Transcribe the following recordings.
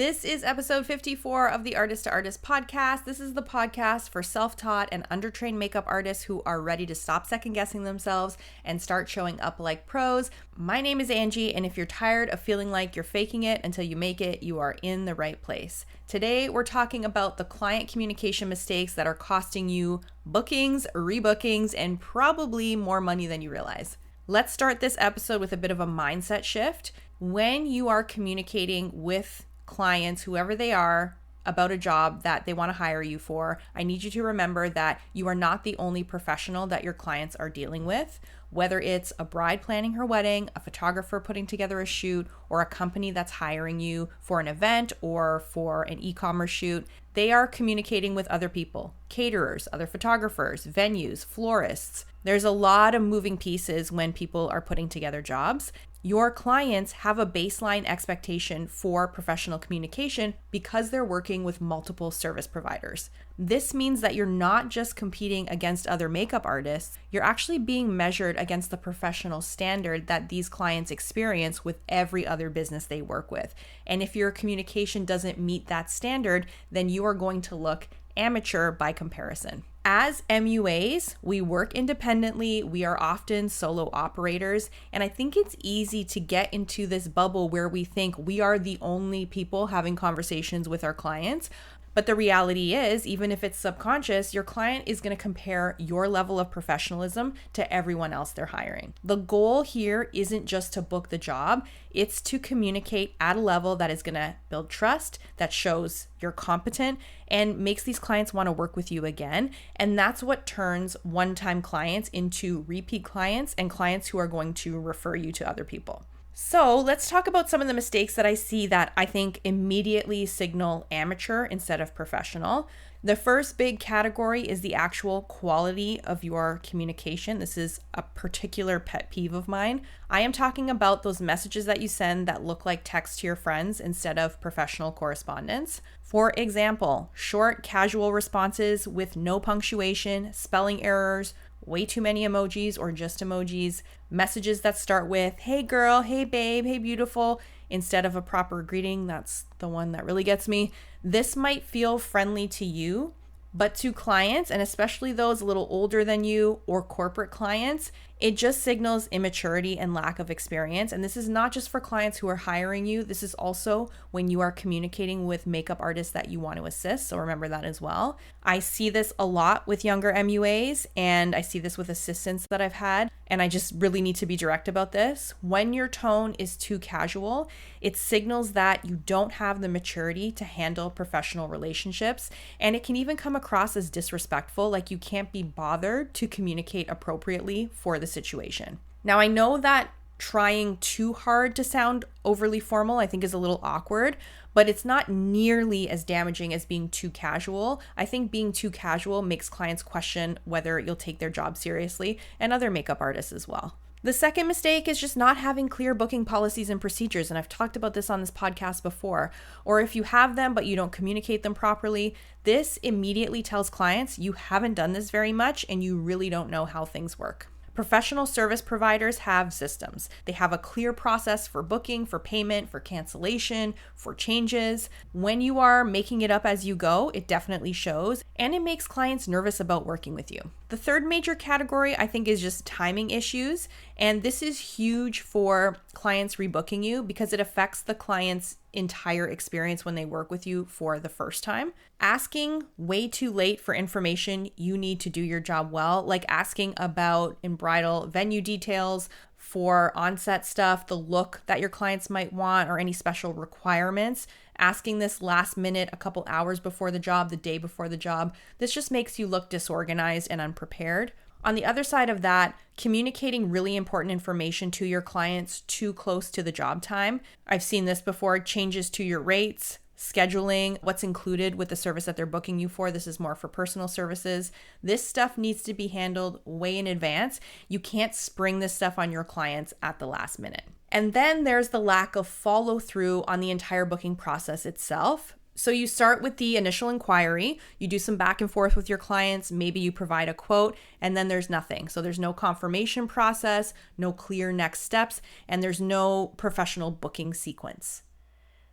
This is episode 54 of the Artist to Artist podcast. This is the podcast for self-taught and undertrained makeup artists who are ready to stop second-guessing themselves and start showing up like pros. My name is Angie, and if you're tired of feeling like you're faking it until you make it, you are in the right place. Today, we're talking about the client communication mistakes that are costing you bookings, rebookings, and probably more money than you realize. Let's start this episode with a bit of a mindset shift. When you are communicating with clients, whoever they are, about a job that they want to hire you for, I need you to remember that you are not the only professional that your clients are dealing with. Whether it's a bride planning her wedding, a photographer putting together a shoot, or a company that's hiring you for an event or for an e-commerce shoot, they are communicating with other people, caterers, other photographers, venues, florists. There's a lot of moving pieces when people are putting together jobs. Your clients have a baseline expectation for professional communication because they're working with multiple service providers. This means that you're not just competing against other makeup artists, you're actually being measured against the professional standard that these clients experience with every other business they work with. And if your communication doesn't meet that standard, then you are going to look amateur by comparison. As MUAs, we work independently, we are often solo operators, and I think it's easy to get into this bubble where we think we are the only people having conversations with our clients. But the reality is, even if it's subconscious, your client is going to compare your level of professionalism to everyone else they're hiring. The goal here isn't just to book the job, it's to communicate at a level that is going to build trust, that shows you're competent, and makes these clients want to work with you again. And that's what turns one-time clients into repeat clients and clients who are going to refer you to other people. So let's talk about some of the mistakes that I see that I think immediately signal amateur instead of professional. The first big category is the actual quality of your communication. This is a particular pet peeve of mine. I am talking about those messages that you send that look like text to your friends instead of professional correspondence. For example, short, casual responses with no punctuation, spelling errors, way too many emojis or just emojis, messages that start with, hey girl, hey babe, hey beautiful, instead of a proper greeting. That's the one that really gets me. This might feel friendly to you, but to clients, and especially those a little older than you or corporate clients, it just signals immaturity and lack of experience. And this is not just for clients who are hiring you. This is also when you are communicating with makeup artists that you want to assist. So remember that as well. I see this a lot with younger MUAs, and I see this with assistants that I've had. And I just really need to be direct about this. When your tone is too casual, it signals that you don't have the maturity to handle professional relationships. And it can even come across as disrespectful, like you can't be bothered to communicate appropriately for the situation. Now, I know that trying too hard to sound overly formal, I think, is a little awkward, but it's not nearly as damaging as being too casual. I think being too casual makes clients question whether you'll take their job seriously, and other makeup artists as well. The second mistake is just not having clear booking policies and procedures, and I've talked about this on this podcast before. Or if you have them but you don't communicate them properly, this immediately tells clients you haven't done this very much and you really don't know how things work. Professional service providers have systems. They have a clear process for booking, for payment, for cancellation, for changes. When you are making it up as you go, it definitely shows, and it makes clients nervous about working with you. The third major category, I think, is just timing issues. And this is huge for clients rebooking you because it affects the client's entire experience when they work with you for the first time. Asking way too late for information you need to do your job well, like asking about in bridal venue details, for on-set stuff, the look that your clients might want, or any special requirements. Asking this last minute, a couple hours before the job, the day before the job, this just makes you look disorganized and unprepared. On the other side of that, communicating really important information to your clients too close to the job time. I've seen this before, changes to your rates, scheduling, what's included with the service that they're booking you for. This is more for personal services. This stuff needs to be handled way in advance. You can't spring this stuff on your clients at the last minute. And then there's the lack of follow through on the entire booking process itself. So you start with the initial inquiry, you do some back and forth with your clients, maybe you provide a quote, and then there's nothing. So there's no confirmation process, no clear next steps, and there's no professional booking sequence.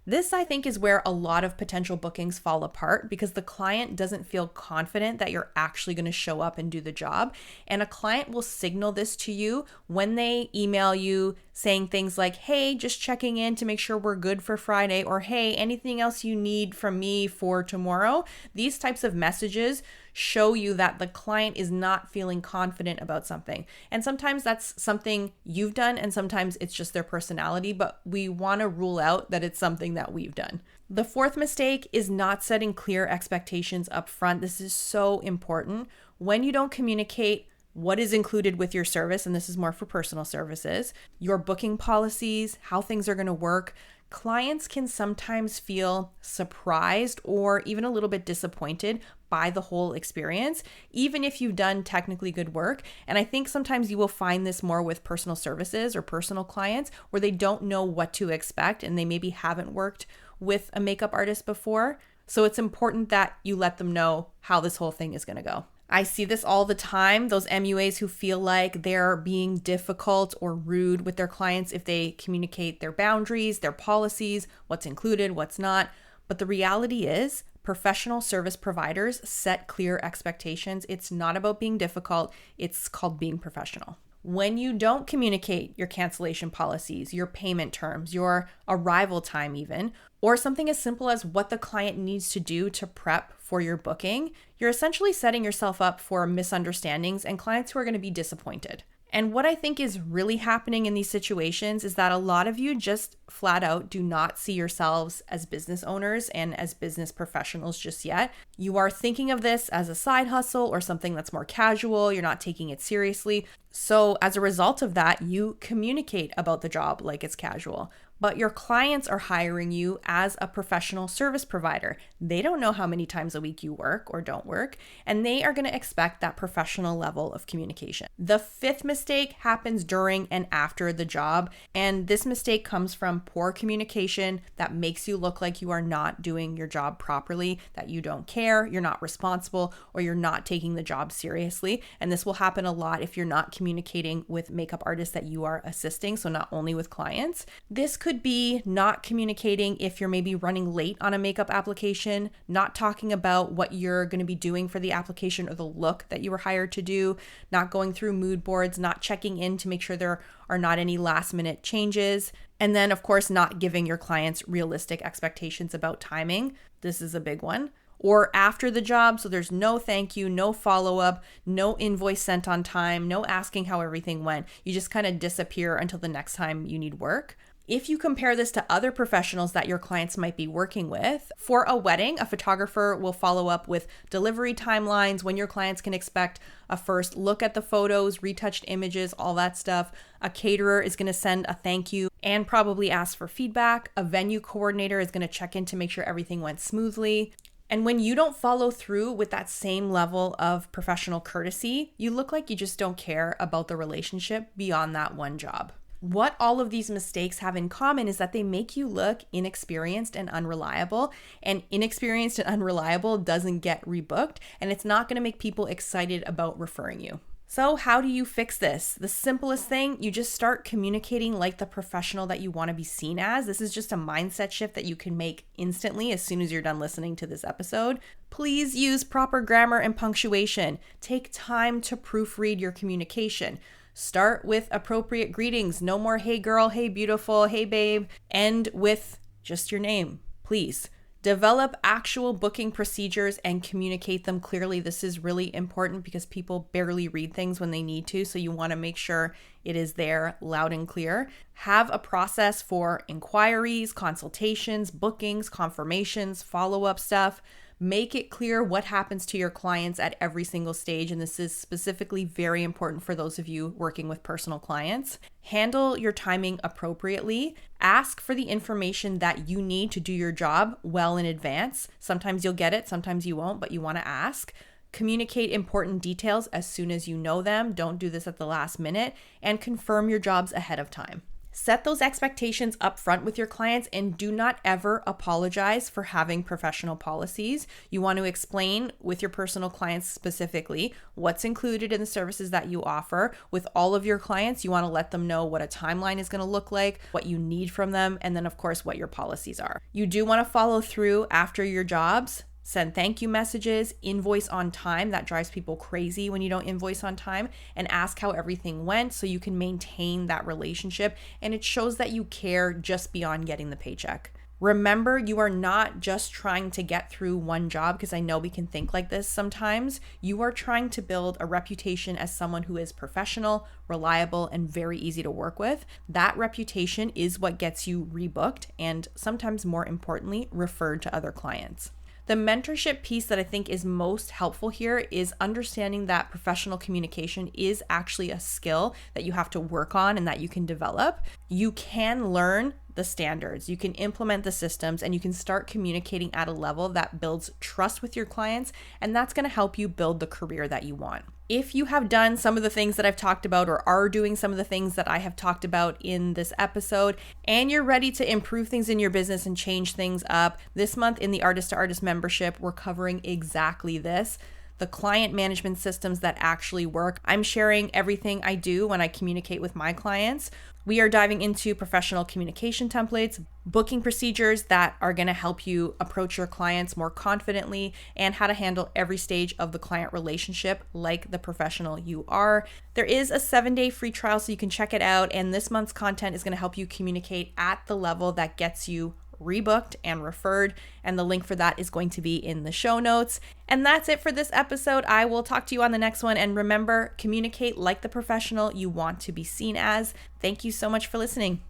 This, I think, is where a lot of potential bookings fall apart because the client doesn't feel confident that you're actually going to show up and do the job. And a client will signal this to you when they email you saying things like, hey, just checking in to make sure we're good for Friday, or hey, anything else you need from me for tomorrow. These types of messages show you that the client is not feeling confident about something. And sometimes that's something you've done, and sometimes it's just their personality, but we want to rule out that it's something that we've done. The fourth mistake is not setting clear expectations up front. This is so important. When you don't communicate what is included with your service, and this is more for personal services, your booking policies, how things are going to work, clients can sometimes feel surprised or even a little bit disappointed by the whole experience, even if you've done technically good work. And I think sometimes you will find this more with personal services or personal clients where they don't know what to expect and they maybe haven't worked with a makeup artist before. So it's important that you let them know how this whole thing is going to go. I see this all the time, those MUAs who feel like they're being difficult or rude with their clients if they communicate their boundaries, their policies, what's included, what's not. But the reality is, professional service providers set clear expectations. It's not about being difficult, it's called being professional. When you don't communicate your cancellation policies, your payment terms, your arrival time even, or something as simple as what the client needs to do to prep for your booking, you're essentially setting yourself up for misunderstandings and clients who are going to be disappointed. And what I think is really happening in these situations is that a lot of you just flat out do not see yourselves as business owners and as business professionals just yet. You are thinking of this as a side hustle or something that's more casual. You're not taking it seriously. So as a result of that, you communicate about the job like it's casual. But your clients are hiring you as a professional service provider. They don't know how many times a week you work or don't work, and they are going to expect that professional level of communication. The fifth mistake happens during and after the job, and this mistake comes from poor communication that makes you look like you are not doing your job properly, that you don't care, you're not responsible, or you're not taking the job seriously. And this will happen a lot if you're not communicating with makeup artists that you are assisting, so not only with clients. This could be not communicating if you're maybe running late on a makeup application, not talking about what you're going to be doing for the application or the look that you were hired to do, not going through mood boards, not checking in to make sure there are not any last minute changes, and then of course not giving your clients realistic expectations about timing. This is a big one. Or after the job, so there's no thank you, no follow-up, no invoice sent on time, no asking how everything went. You just kind of disappear until the next time you need work. If you compare this to other professionals that your clients might be working with, for a wedding, a photographer will follow up with delivery timelines, when your clients can expect a first look at the photos, retouched images, all that stuff. A caterer is going to send a thank you and probably ask for feedback. A venue coordinator is going to check in to make sure everything went smoothly. And when you don't follow through with that same level of professional courtesy, you look like you just don't care about the relationship beyond that one job. What all of these mistakes have in common is that they make you look inexperienced and unreliable, and inexperienced and unreliable doesn't get rebooked, and it's not going to make people excited about referring you. So how do you fix this? The simplest thing, you just start communicating like the professional that you want to be seen as. This is just a mindset shift that you can make instantly as soon as you're done listening to this episode. Please use proper grammar and punctuation. Take time to proofread your communication. Start with appropriate greetings. No more, hey girl, hey beautiful, hey babe. End with just your name, please. Develop actual booking procedures and communicate them clearly. This is really important because people barely read things when they need to, so you want to make sure it is there loud and clear. Have a process for inquiries, consultations, bookings, confirmations, follow-up stuff. Make it clear what happens to your clients at every single stage, and this is specifically very important for those of you working with personal clients. Handle your timing appropriately. Ask for the information that you need to do your job well in advance. Sometimes you'll get it, sometimes you won't, but you want to ask. Communicate important details as soon as you know them. Don't do this at the last minute, and confirm your jobs ahead of time. Set those expectations up front with your clients and do not ever apologize for having professional policies. You want to explain with your personal clients specifically what's included in the services that you offer. With all of your clients, you want to let them know what a timeline is going to look like, what you need from them, and then of course what your policies are. You do want to follow through after your jobs. Send thank you messages, invoice on time. That drives people crazy when you don't invoice on time, and ask how everything went so you can maintain that relationship. And it shows that you care just beyond getting the paycheck. Remember, you are not just trying to get through one job, because I know we can think like this sometimes. You are trying to build a reputation as someone who is professional, reliable, and very easy to work with. That reputation is what gets you rebooked and sometimes more importantly, referred to other clients. The mentorship piece that I think is most helpful here is understanding that professional communication is actually a skill that you have to work on and that you can develop. You can learn the standards, you can implement the systems, and you can start communicating at a level that builds trust with your clients, and that's going to help you build the career that you want. If you have done some of the things that I've talked about or are doing some of the things that I have talked about in this episode, and you're ready to improve things in your business and change things up, this month in the Artist to Artist membership, we're covering exactly this. The client management systems that actually work. I'm sharing everything I do when I communicate with my clients. We are diving into professional communication templates, booking procedures that are going to help you approach your clients more confidently, and how to handle every stage of the client relationship like the professional you are. There is a 7-day free trial, so you can check it out. And this month's content is going to help you communicate at the level that gets you rebooked and referred, and the link for that is going to be in the show notes. And that's it for this episode. I will talk to you on the next one, and remember, communicate like the professional you want to be seen as. Thank you so much for listening.